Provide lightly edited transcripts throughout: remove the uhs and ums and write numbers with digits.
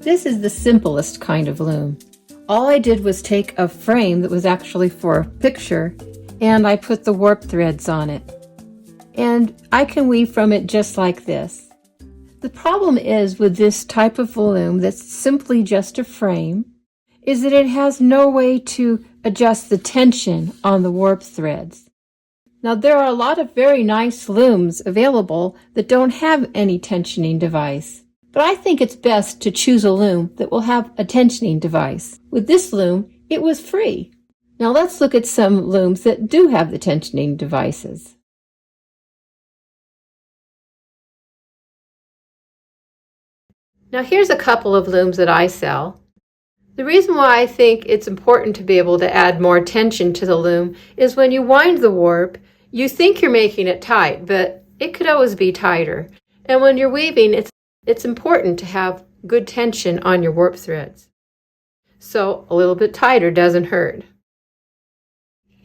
This is the simplest kind of loom. All I did was take a frame that was actually for a picture and I put the warp threads on it. And I can weave from it just like this. The problem is with this type of loom that's simply just a frame is that it has no way to adjust the tension on the warp threads. Now there are a lot of very nice looms available that don't have any tensioning device. But I think it's best to choose a loom that will have a tensioning device. With this loom, it was free. Now let's look at some looms that do have the tensioning devices. Now here's a couple of looms that I sell. The reason why I think it's important to be able to add more tension to the loom is when you wind the warp, you think you're making it tight, but it could always be tighter. And when you're weaving, it's important to have good tension on your warp threads. So a little bit tighter doesn't hurt.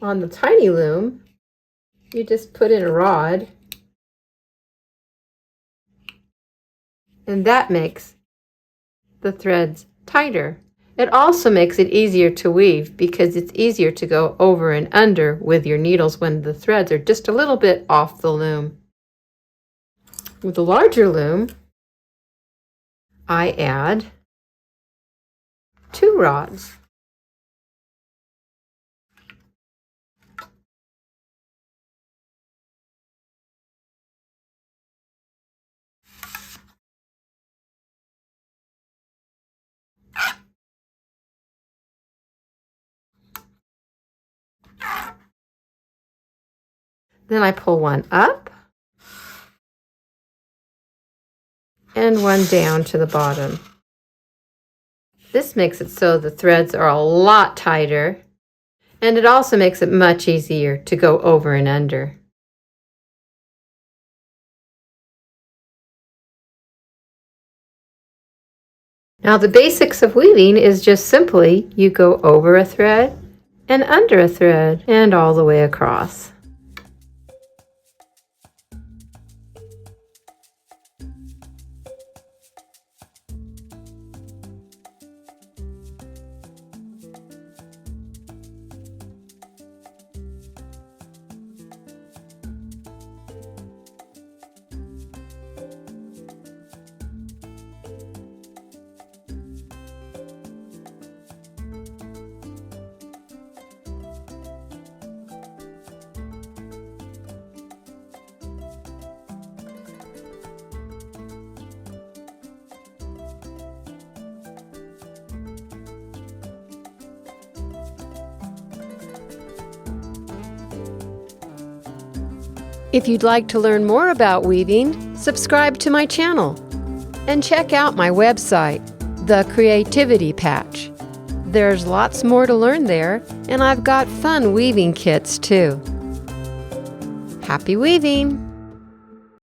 On the tiny loom, you just put in a rod, and that makes the threads tighter. It also makes it easier to weave because it's easier to go over and under with your needles when the threads are just a little bit off the loom. With the larger loom, I add 2 rods. Then I pull one up and one down to the bottom. This makes it so the threads are a lot tighter, and it also makes it much easier to go over and under. Now the basics of weaving is just simply you go over a thread and under a thread and all the way across. If you'd like to learn more about weaving, subscribe to my channel and check out my website, The Creativity Patch. There's lots more to learn there, and I've got fun weaving kits too. Happy weaving!